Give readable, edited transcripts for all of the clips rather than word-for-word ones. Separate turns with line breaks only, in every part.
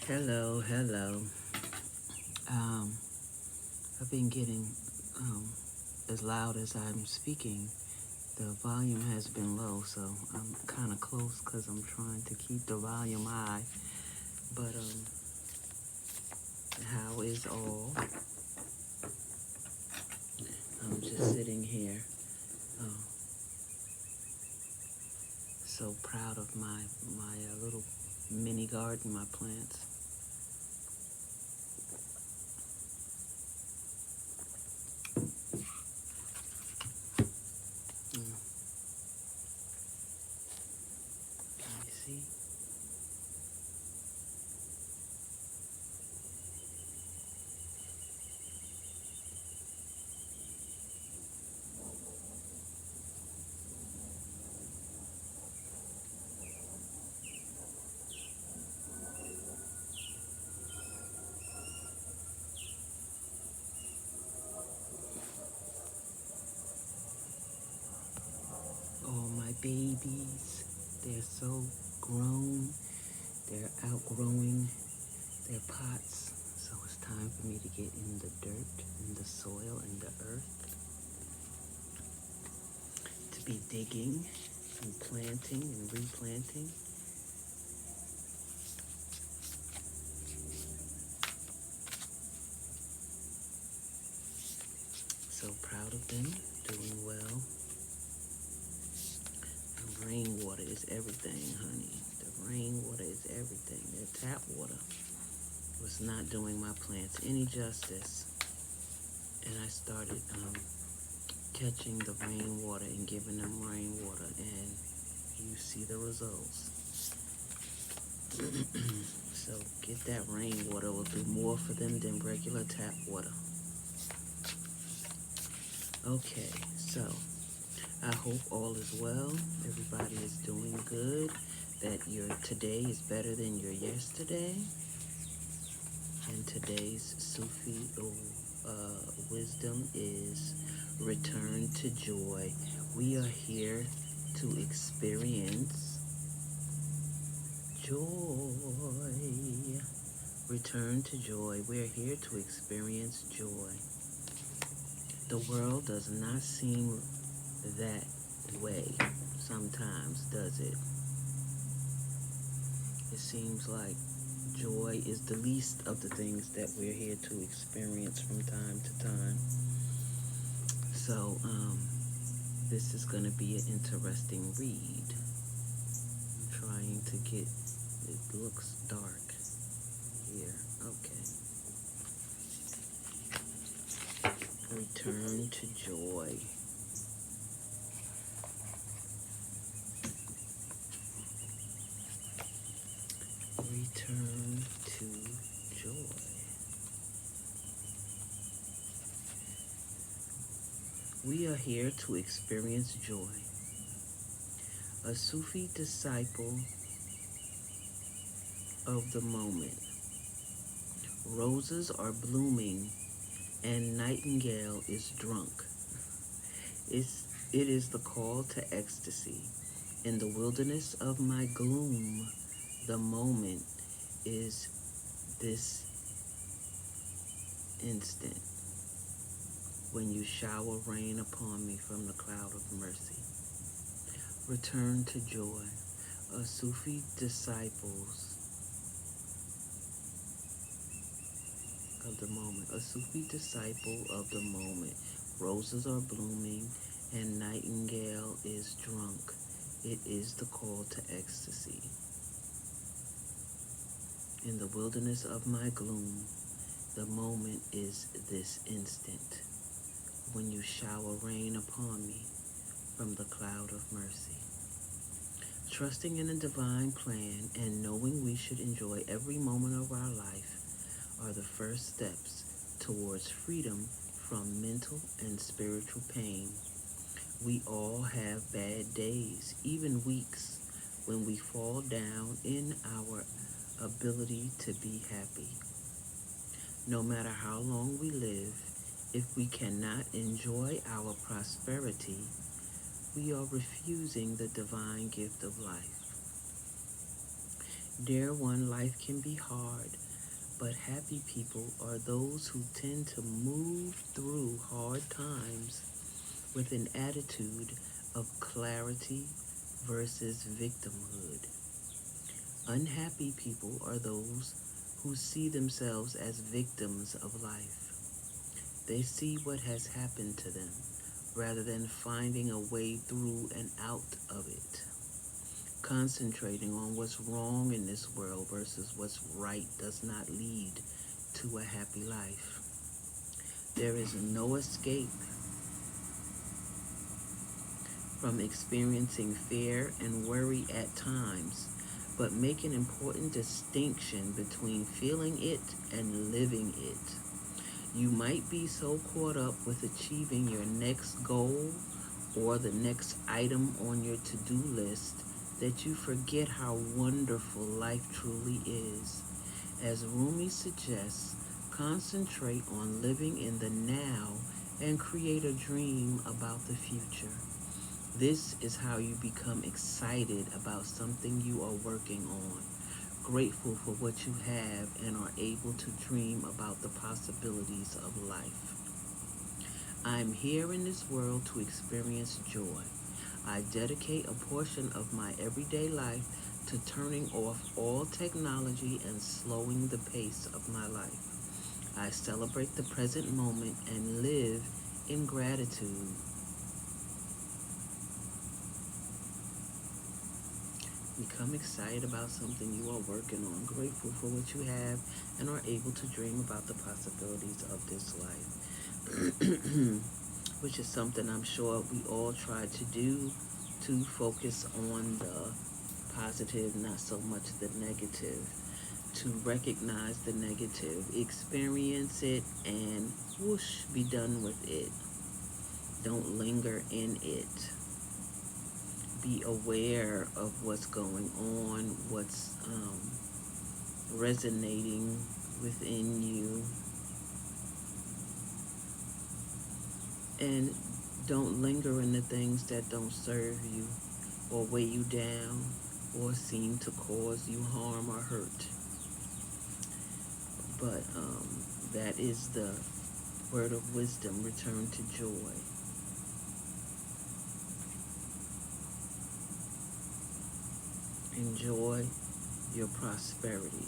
Hello, hello. Um, I've been getting as loud as I'm speaking. The volume has been low, so I'm kind of close because I'm trying to keep the volume high. But how is all? I'm just sitting here, uh, so proud of my little mini garden, my plants. Mm, can you see? Oh, my babies. They're so grown. They're outgrowing their pots. So it's time for me to get in the dirt, in the soil, in the earth, to be digging and planting and replanting. So proud of them, doing well. And rainwater is everything, honey. The rainwater is everything. That tap water was not doing my plants any justice. And I started catching the rainwater and giving them rainwater, and you see the results. So get that rainwater will do more for them than regular tap water. Okay, so I hope all is well. Everybody is doing good. That your today is better than your yesterday. And today's Sufi wisdom is return to joy. We are here to experience joy. Return to joy. We're here to experience joy. The world does not seem that way sometimes, does it? It seems like joy is the least of the things that we're here to experience from time to time. So, this is going to be an interesting read. I'm trying to get, it looks dark here. Okay. Return to joy. Return to joy. We are here to experience joy. A Sufi disciple of the moment. Roses are blooming and nightingale is drunk. It is the call to ecstasy. In the wilderness of my gloom, the moment is this instant when you shower rain upon me from the cloud of mercy. Return to joy. A Sufi disciples of the moment. A Sufi disciple of the moment. Roses are blooming and nightingale is drunk. It is the call to ecstasy. In the wilderness of my gloom, the moment is this instant when you shower rain upon me from the cloud of mercy. Trusting in a divine plan and knowing we should enjoy every moment of our life are the first steps towards freedom from mental and spiritual pain. We all have bad days, even weeks, when we fall down in our ability to be happy. No matter how long we live, if we cannot enjoy our prosperity, we are refusing the divine gift of life. Dear one, life can be hard, but happy people are those who tend to move through hard times with an attitude of clarity versus victimhood. Unhappy people are those who see themselves as victims of life. They see what has happened to them rather than finding a way through and out of it. Concentrating on what's wrong in this world versus what's right does not lead to a happy life. There is no escape from experiencing fear and worry at times, but make an important distinction between feeling it and living it. You might be so caught up with achieving your next goal or the next item on your to-do list that you forget how wonderful life truly is. As Rumi suggests, concentrate on living in the now and create a dream about the future. This is how you become excited about something you are working on, grateful for what you have, and are able to dream about the possibilities of life. I am here in this world to experience joy. I dedicate a portion of my everyday life to turning off all technology and slowing the pace of my life. I celebrate the present moment and live in gratitude. Become excited about something you are working on, grateful for what you have, and are able to dream about the possibilities of this life. Which is something I'm sure we all try to do, to focus on the positive, not so much the negative. To recognize the negative, experience it, and whoosh, be done with it. Don't linger in it. Be aware of what's going on, what's resonating within you, and don't linger in the things that don't serve you or weigh you down or seem to cause you harm or hurt. But that is the word of wisdom. Return to joy. Enjoy your prosperity.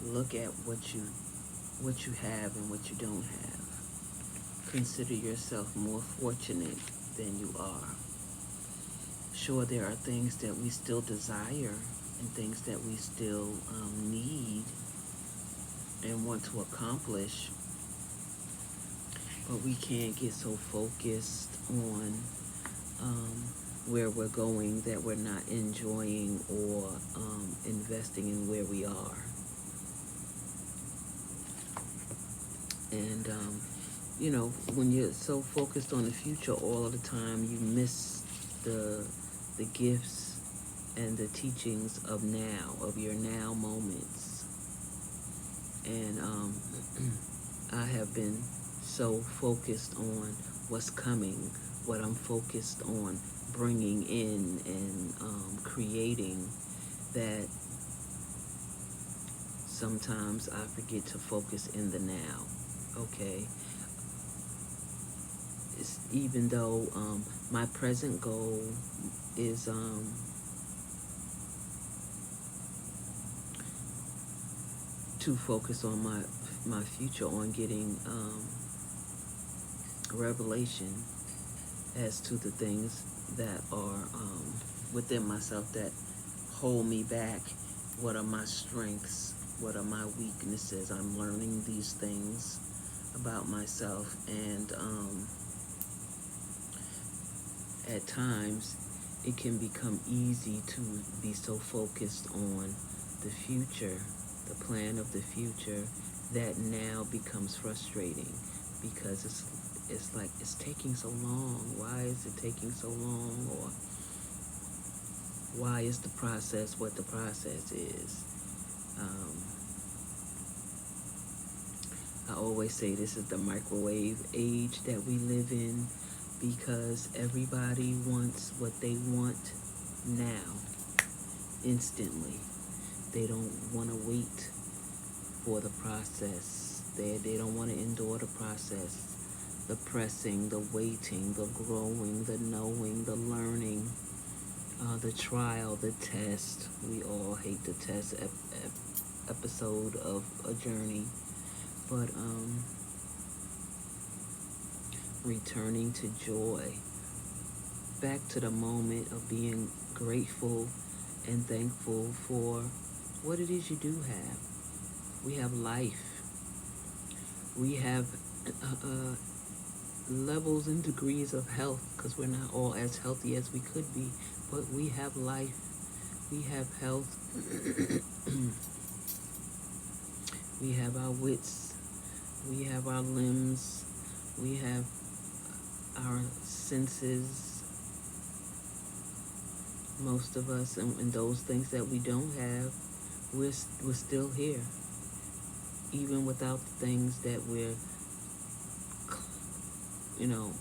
Look at what you have and what you don't have. Consider yourself more fortunate than you are. Sure, there are things that we still desire and things that we still need and want to accomplish, but we can't get so focused on where we're going that we're not enjoying or investing in where we are. And when you're so focused on the future all of the time, you miss the gifts and the teachings of now, of your now moments. And I have been so focused on what's coming, what I'm focused on bringing in and creating, that sometimes I forget to focus in the now. Okay, even though my present goal is to focus on my future, on getting revelation as to the things that are within myself that hold me back. What are my strengths? What are my weaknesses? I'm learning these things about myself, and at times it can become easy to be so focused on the future, the plan of the future, that now becomes frustrating because it's like, it's taking so long. Why is it taking so long? Or why is the process what the process is? I always say this is the microwave age that we live in, because everybody wants what they want now. instantly. They don't want to wait for the process. They don't want to endure the process. The pressing, the waiting, the growing, the knowing, the learning, the trial, the test. We all hate the test episode of a journey. But returning to joy, back to the moment of being grateful and thankful for what it is you do have. We have life. We have uh, levels and degrees of health because we're not all as healthy as we could be, but we have life. We have health. We have our wits. We have our limbs. We have our senses. Most of us, and those things that we don't have, we're still here, even without the things that we're, you know,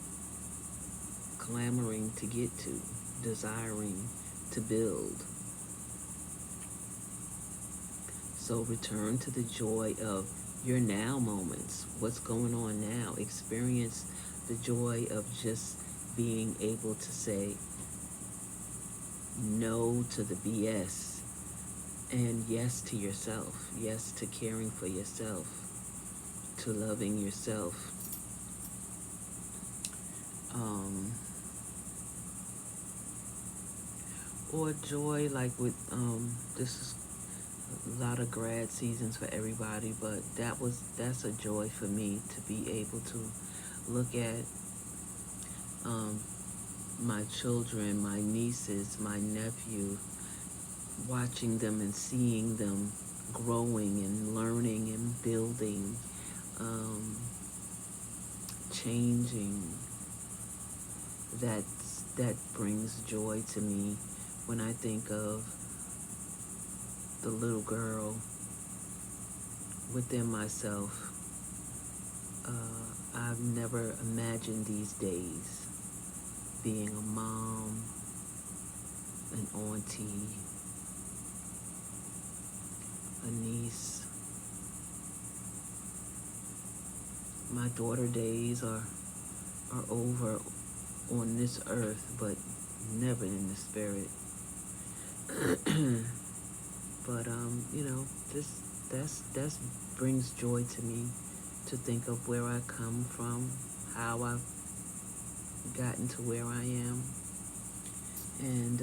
clamoring to get to, desiring to build. So return to the joy of your now moments. What's going on now? Experience the joy of just being able to say no to the BS and yes to yourself. Yes to caring for yourself, to loving yourself. Or joy, like with this is a lot of grad seasons for everybody, but that's a joy for me to be able to look at my children, my nieces, my nephew, watching them and seeing them growing and learning and building, changing. That brings joy to me when I think of the little girl within myself. I've never imagined these days being a mom, an auntie, a niece. My daughter days are over on this earth, but never in the spirit. But that's brings joy to me to think of where I come from, how I've gotten to where I am, and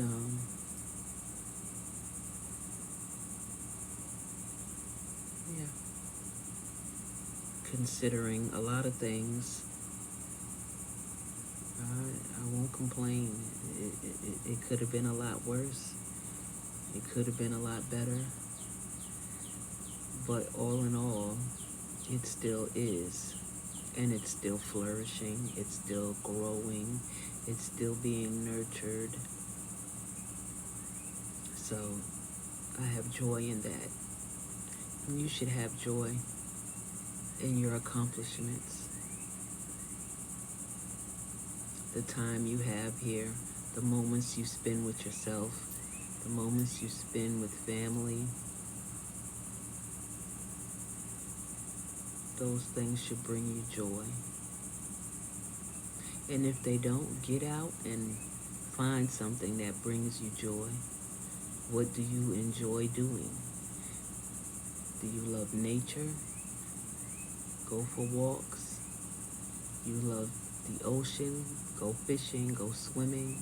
yeah, considering a lot of things. I won't complain. It could have been a lot worse. It could have been a lot better. But all in all, it still is. And it's still flourishing. It's still growing. It's still being nurtured. So I have joy in that. And you should have joy in your accomplishments. The time you have here, the moments you spend with yourself, the moments you spend with family, those things should bring you joy. And if they don't, get out and find something that brings you joy. What do you enjoy doing? Do you love nature? Go for walks. You love the ocean? Go fishing, go swimming.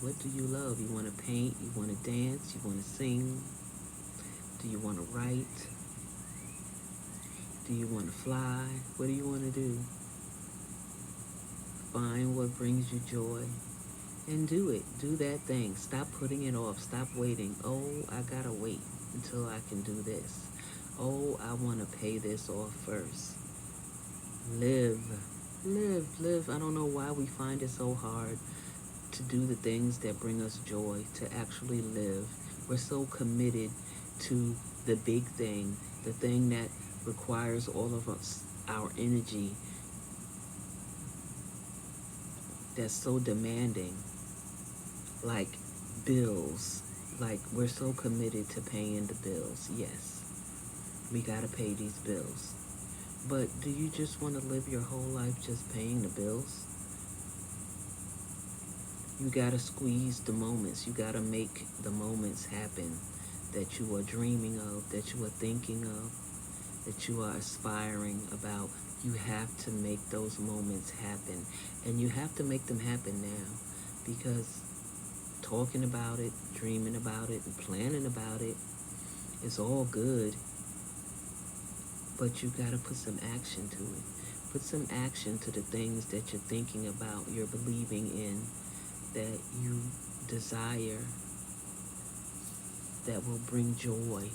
What do you love? You want to paint? You want to dance? You want to sing? Do you want to write? Do you want to fly? What do you want to do? Find what brings you joy and do it. Do that thing. Stop putting it off. Stop waiting. Oh, I gotta wait until I can do this. Oh, I want to pay this off first. Live. Live. I don't know why we find it so hard to do the things that bring us joy, to actually live. We're so committed to the big thing, the thing that requires all of us, our energy, that's so demanding, like bills. Like, we're so committed to paying the bills. Yes, we gotta pay these bills. But do you just want to live your whole life just paying the bills? You gotta squeeze the moments. You gotta make the moments happen that you are dreaming of, that you are thinking of, that you are aspiring about. You have to make those moments happen. And you have to make them happen now, because talking about it, dreaming about it, and planning about it is all good, but you gotta put some action to it. Put some action to the things that you're thinking about, you're believing in, that you desire, that will bring joy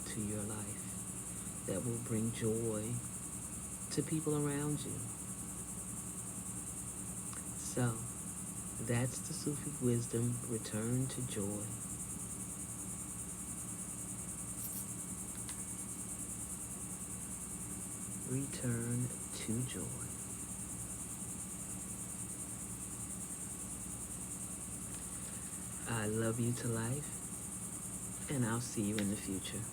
to your life, that will bring joy to people around you. So, that's the Sufi wisdom. Return to joy. Return to joy. I love you to life, and I'll see you in the future.